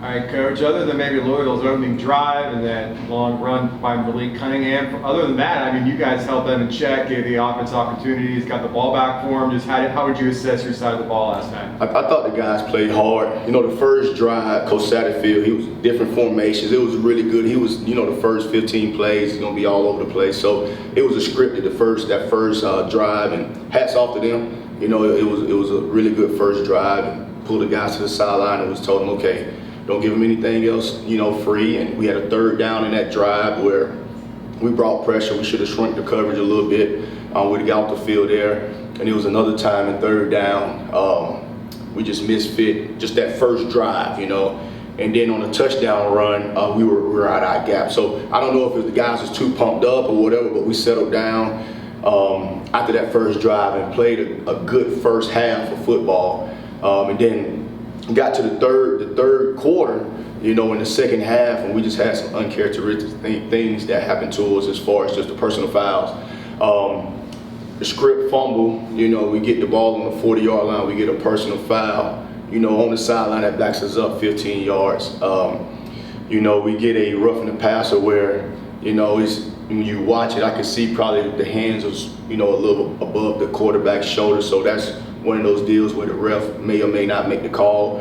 All right, Coach, other than maybe Louisville's opening drive and that long run by Malik Cunningham, other than that, I mean, you guys held them in check, gave the offense opportunities, got the ball back for them. Just how would you assess your side of the ball last night? I thought the guys played hard. You know, the first drive, Coach Satterfield, he was different formations. It was really good. He was, you know, the first 15 plays, he's going to be all over the place. So it was a scripted, that first drive, and hats off to them. You know, it was a really good first drive, and pulled the guys to the sideline and was told them, okay, don't give them anything else, you know, free. And we had a third down in that drive where we brought pressure. We should have shrunk the coverage a little bit. We'd got off the field there. And it was another time in third down, we just misfit just that first drive, you know. And then on the touchdown run, we were out our gap. So I don't know if it was the guys was too pumped up or whatever, but we settled down after that first drive and played a good first half of football. And then got to the third quarter, you know, in the second half, and we just had some uncharacteristic things that happened to us as far as just the personal fouls. The script fumble, you know, we get the ball on the 40-yard line, we get a personal foul, you know, on the sideline that backs us up 15 yards. You know, we get a roughing the passer where, you know, when you watch it, I can see probably the hands was, you know, a little above the quarterback's shoulder, so that's one of those deals where the ref may or may not make the call.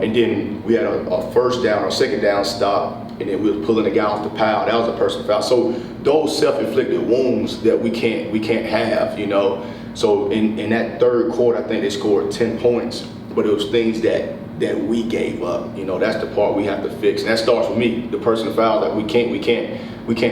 And then we had a first down or second down stop, and then we were pulling the guy off the pile. That was a personal foul. So those self-inflicted wounds that we can't have, you know. So in that third quarter, I think they scored 10 points, but it was things that we gave up. You know, that's the part we have to fix, and that starts with me. The personal foul that we can't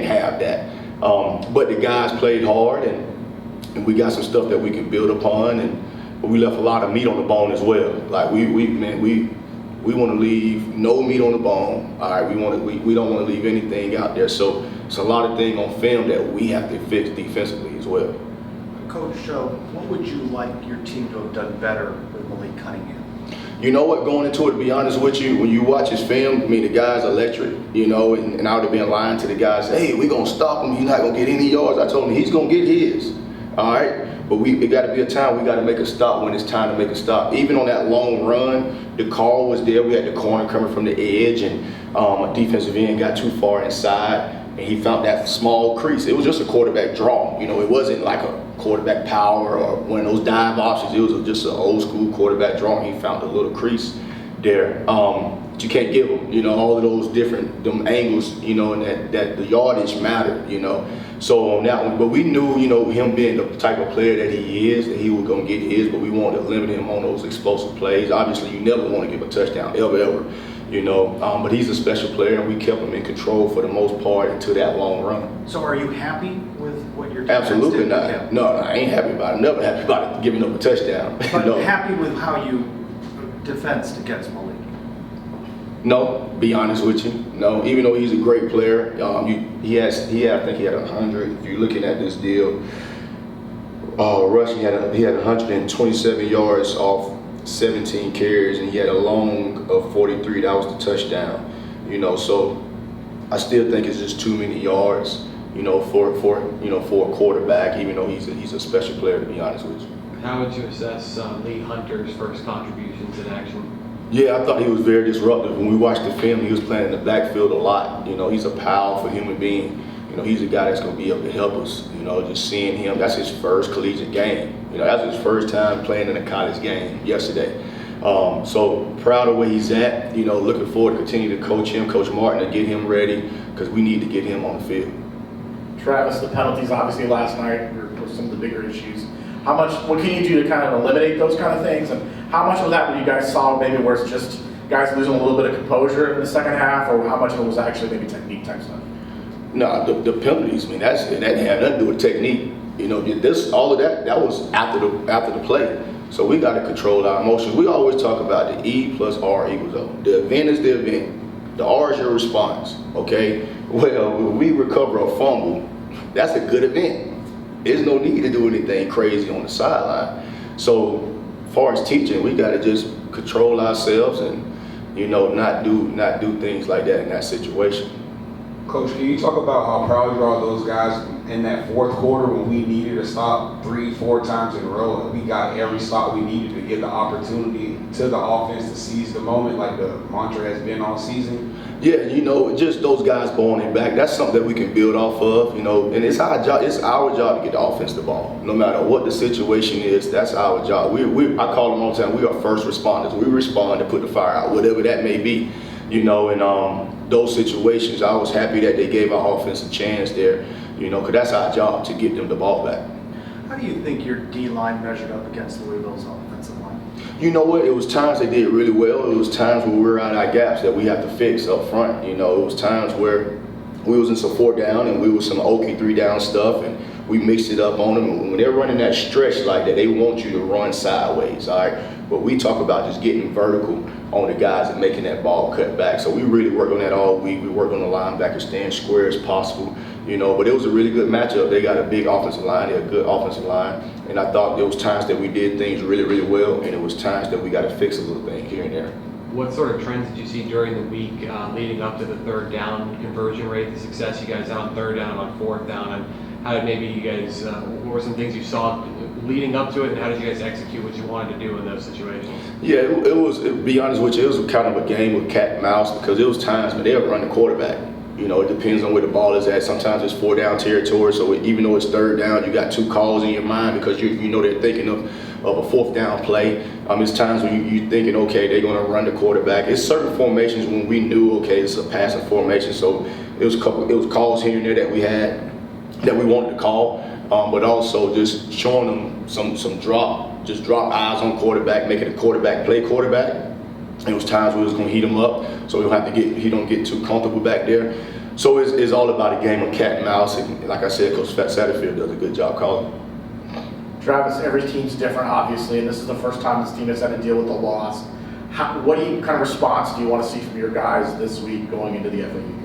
have that. But the guys played hard, and we got some stuff that we can build upon, but we left a lot of meat on the bone as well. Like we want to leave no meat on the bone. All right, we don't want to leave anything out there. So it's a lot of things on film that we have to fix defensively as well. Coach, what would you like your team to have done better with Malik Cunningham? You know what, going into it, to be honest with you, when you watch his film, I mean, the guy's electric, you know, and I would have been lying to the guys, hey, we're going to stop him, he's not going to get any yards. I told him he's going to get his, all right? But it got to be a time we got to make a stop when it's time to make a stop. Even on that long run, the call was there. We had the corner coming from the edge, and a defensive end got too far inside, and he found that small crease. It was just a quarterback draw. You know, it wasn't like a quarterback power or one of those dive options. It was just an old school quarterback draw, and he found a little crease there. But you can't give him, you know, all of those different angles, you know, and that the yardage mattered, you know. So on that one, but we knew, you know, him being the type of player that he is, that he was going to get his, but we wanted to limit him on those explosive plays. Obviously, you never want to give a touchdown, ever, you know. But he's a special player, and we kept him in control for the most part until that long run. So are you happy with what your defense Absolutely did? not. Yeah. No, I ain't happy about it. Never happy about it, giving up a touchdown. But No. happy with how you defensed against Malik? No, be honest with you. No, even though he's a great player, I think he had 100. If you're looking at this deal, rushing, he had 127 yards off 17 carries, and he had a long of 43. That was the touchdown. You know, so I still think it's just too many yards. You know, for a quarterback, even though he's a special player, to be honest with you. How would you assess Lee Hunter's first contributions in action? Yeah, I thought he was very disruptive. When we watched the film, he was playing in the backfield a lot. You know, he's a powerful human being. You know, he's a guy that's going to be able to help us. You know, just seeing him, that's his first collegiate game. You know, that's his first time playing in a college game yesterday. So proud of where he's at. You know, looking forward to continue to coach him, Coach Martin, to get him ready, because we need to get him on the field. Travis, the penalties obviously last night were some of the bigger issues. What can you do to kind of eliminate those kind of things? And how much of that when you guys saw maybe where it's just guys losing a little bit of composure in the second half, or how much of it was actually maybe technique type stuff? No, the penalties, I mean, that had nothing to do with technique. You know, all of that was after the play. So we got to control our emotions. We always talk about the E plus R equals O. The event is the event. The R is your response, okay? Well, when we recover a fumble, that's a good event. There's no need to do anything crazy on the sideline. So as far as teaching, we got to just control ourselves and, you know, not do things like that in that situation. Coach, can you talk about how proud you are of those guys in that fourth quarter when we needed a stop 3-4 times in a row and we got every stop we needed to give the opportunity to the offense to seize the moment like the mantra has been all season? Yeah, just those guys bowling it back, that's something that we can build off of, and it's our job to get the offense the ball. No matter what the situation is, that's our job. I call them all the time, we are first responders. We respond to put the fire out, whatever that may be, and those situations, I was happy that they gave our offense a chance there, because that's our job, to get them the ball back. How do you think your D-line measured up against Louisville's offensive line? You know what? It was times they did really well. It was times where we were out our gaps that we had to fix up front. It was times where we was in some 4 down and we was some okie 3 down stuff, and we mixed it up on them. And when they're running that stretch like that, they want you to run sideways, all right? But we talk about just getting vertical on the guys and making that ball cut back. So we really work on that all week. We work on the linebacker staying square as possible. But it was a really good matchup. They got a big offensive line, they're a good offensive line. And I thought there was times that we did things really, really well, and it was times that we got to fix a little thing here and there. What sort of trends did you see during the week leading up to the 3rd down conversion rate, the success you guys had on 3rd down and on 4th down, and how did maybe you guys, what were some things you saw leading up to it, and how did you guys execute what you wanted to do in those situations? Yeah, it was, to be honest with you, it was kind of a game of cat and mouse, because there was times when they would run the quarterback. It depends on where the ball is at. Sometimes it's 4 down territory, so even though it's 3rd down, you got 2 calls in your mind because they're thinking of a 4th down play. It's times when you're thinking, okay, they're going to run the quarterback. It's certain formations when we knew, okay, it's a passing formation, so it was calls here and there that we had that we wanted to call, but also just showing them some drop eyes on quarterback, making the quarterback play quarterback. It was times where we was going to heat him up, so he don't get too comfortable back there. So it's all about a game of cat and mouse, and like I said, Coach Satterfield does a good job calling. Travis, every team's different, obviously, and this is the first time this team has had to deal with a loss. What kind of response do you want to see from your guys this week going into the FAU game?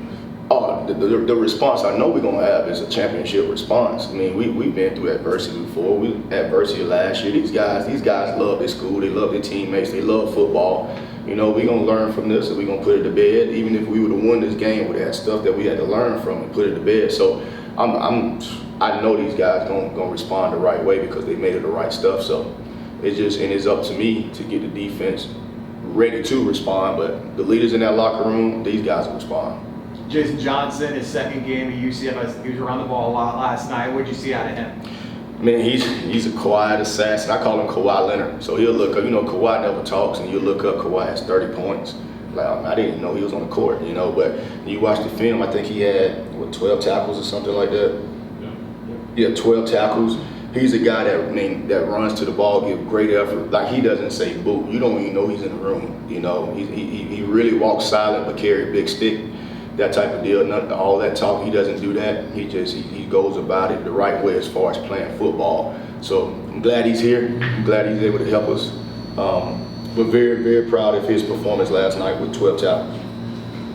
Oh, the response I know we're going to have is a championship response. I mean, we've been through adversity before. We adversity last year. These guys love their school. They love their teammates. They love football. We're going to learn from this, and we're going to put it to bed. Even if we would have won this game, we had stuff that we had to learn from and put it to bed. So I know these guys going to respond the right way because they made it the right stuff. So it's up to me to get the defense ready to respond. But the leaders in that locker room, these guys will respond. Jason Johnson, his 2nd game at UCF, he was around the ball a lot last night. What did you see out of him? Man, he's a quiet assassin. I call him Kawhi Leonard. So he'll look up, Kawhi never talks, and you look up, Kawhi has 30 points. Like, I didn't even know he was on the court, but you watch the film, I think he had, 12 tackles or something like that? Yeah, 12 tackles. He's a guy that runs to the ball, give great effort. Like, he doesn't say boo. You don't even know he's in the room, He really walks silent but carry a big stick. That type of deal, all that talk, he doesn't do that. He goes about it the right way as far as playing football. So I'm glad he's here. I'm glad he's able to help us. We're very, very proud of his performance last night with 12 tackles.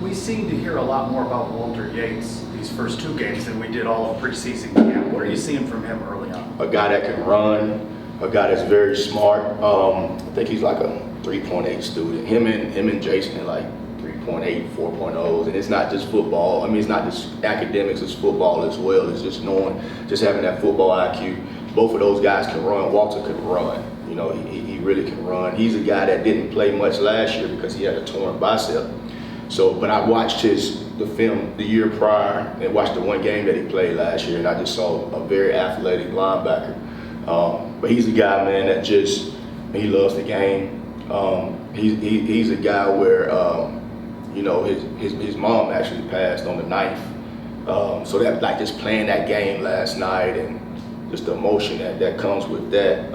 We seem to hear a lot more about Walter Yates these first 2 games than we did all of preseason camp. What are you seeing from him early on? A guy that can run, a guy that's very smart. I think he's like a 3.8 student. Him and Jason are like 3.8, 4.0s, and it's not just football. I mean, it's not just academics, it's football as well. It's just having that football IQ. Both of those guys can run. Walter can run. He really can run. He's a guy that didn't play much last year because he had a torn bicep. So, but I watched the film the year prior and watched the 1 game that he played last year, and I just saw a very athletic linebacker. But he's a guy, man, that he loves the game. He's a guy where his mom actually passed on the 9th. So that, like, just playing that game last night and just the emotion that comes with that,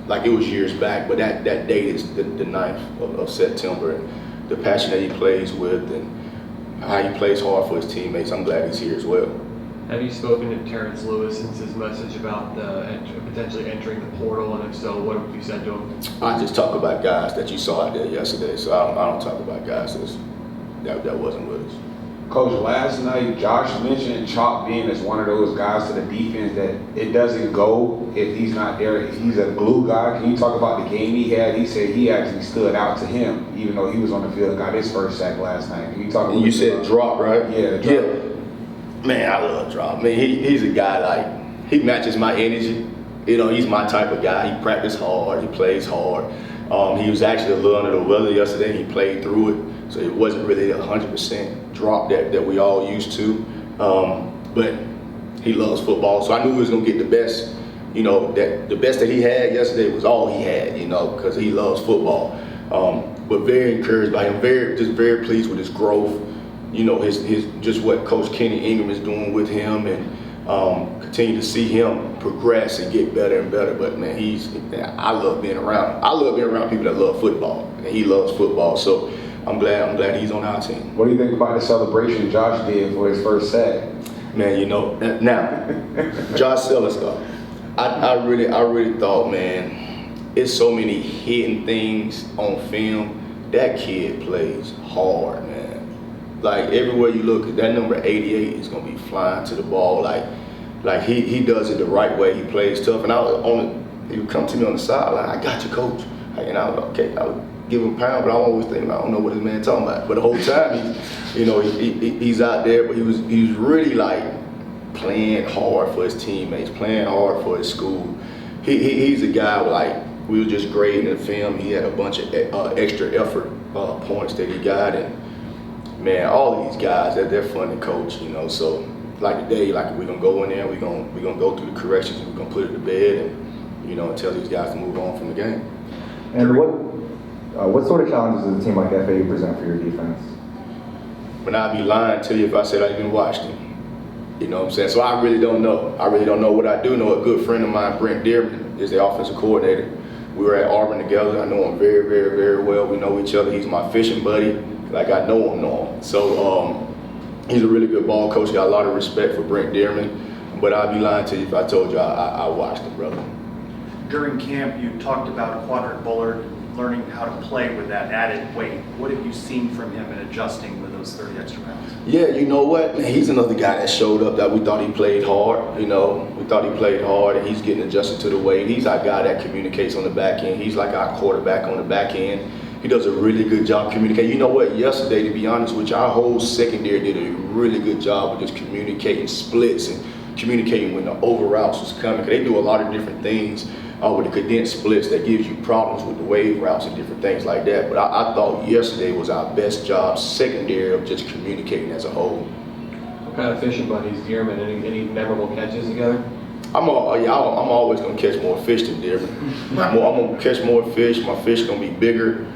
like it was years back, but that date is the 9th of September. And the passion that he plays with and how he plays hard for his teammates, I'm glad he's here as well. Have you spoken to Terrence Lewis since his message about potentially entering the portal, and if so, what have you said to him? I just talk about guys that you saw out there yesterday, so I don't talk about guys that wasn't with us. Coach, last night, Josh mentioned Chalk being as one of those guys to the defense that it doesn't go if he's not there. He's a glue guy. Can you talk about the game he had? He said he actually stood out to him, even though he was on the field, got his first sack last night. Can you talk about You said drop, right? Yeah, drop. Yeah. Man, I love drop. Man, he's a guy like, he matches my energy. You know, he's my type of guy. He practiced hard, he plays hard. He was actually a little under the weather yesterday. He played through it. So it wasn't really a 100% drop that we all used to. But he loves football. So I knew he was going to get the best, you know, that the best that he had yesterday was all he had, you know, because he loves football. But very encouraged by him, very pleased with his growth, you know, his just what Coach Kenny Ingram is doing with him, and continue to see him progress and get better and better. But man, I love being around him. I love being around people that love football, and he loves football. So I'm glad he's on our team. What do you think about the celebration Josh did for his first sack? Man, you know, now, Josh Sellerstar, I really thought, man, it's so many hidden things on film. That kid plays hard, man. Like everywhere you look, that number 88 is gonna be flying to the ball. Like he does it the right way. He plays tough. And he would come to me on the sideline. I got you, coach. And I was okay. I would give him a pound, but I always think, I don't know what this man talking about. But the whole time, he's out there. But he was really like playing hard for his teammates, playing hard for his school. He's a guy like, we were just grading the film. He had a bunch of extra effort points that he got, and man, all of these guys, they're fun to coach, you know. So like today, like we're gonna go in there, we're gonna go through the corrections, we're gonna put it to bed, and you know, tell these guys to move on from the game. And what sort of challenges does a team like FAU present for your defense? But I'd be lying to you if I said I even watched him. You know what I'm saying? So I really don't know. I really don't know. What I do know, a good friend of mine, Brent Dearman, is the offensive coordinator. We were at Auburn together. I know him very, very, very well. We know each other. He's my fishing buddy. Like I know him. So he's a really good ball coach. Got a lot of respect for Brent Dearman. But I'd be lying to you if I told you I watched him, brother. During camp, you talked about Quadric Bullard learning how to play with that added weight. What have you seen from him in adjusting with those 30 extra pounds? Yeah, you know what? Man, he's another guy that showed up that we thought he played hard. You know, we thought he played hard, and he's getting adjusted to the weight. He's our guy that communicates on the back end. He's like our quarterback on the back end. He does a really good job communicating. You know what? Yesterday, to be honest with you, our whole secondary did a really good job of just communicating splits and communicating when the over routes was coming. They do a lot of different things with the condensed splits that gives you problems with the wave routes and different things like that. But I thought yesterday was our best job secondary of just communicating as a whole. What kind of fishing buddies, Dearman? Any memorable catches together? I'm always gonna catch more fish than Dearman. I'm gonna catch more fish. My fish gonna be bigger.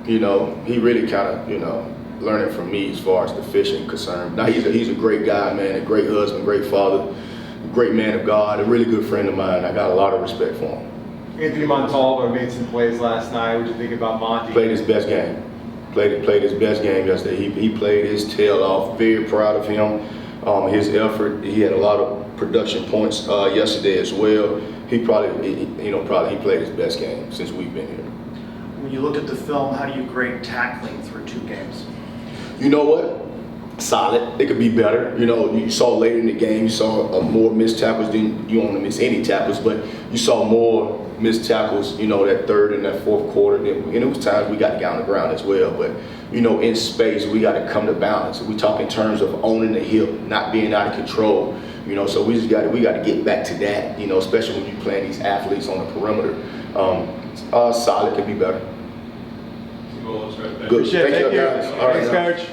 You know, he really kind of, you know, learning from me as far as the fishing concern. Now he's a great guy, man, a great husband, great father, great man of God, a really good friend of mine. I got a lot of respect for him. Anthony Montalvo made some plays last night. What did you think about Monty? Played his best game. Played his best game yesterday. He played his tail off. Very proud of him. His effort. He had a lot of production points yesterday as well. He probably played his best game since we've been here. When you look at the film, how do you grade tackling through 2 games? You know what? Solid. It could be better. You know, you saw later in the game, you saw more missed tackles. You don't want to miss any tackles, but you saw more missed tackles, you know, that third and that fourth quarter. And it was times we got to get on the ground as well. But, you know, in space, we got to come to balance. We talk in terms of owning the hip, not being out of control. You know, so we got to get back to that, you know, especially when you're playing these athletes on the perimeter. Solid, could be better. Good. Thank you. guys. All right, Thanks, now. Coach.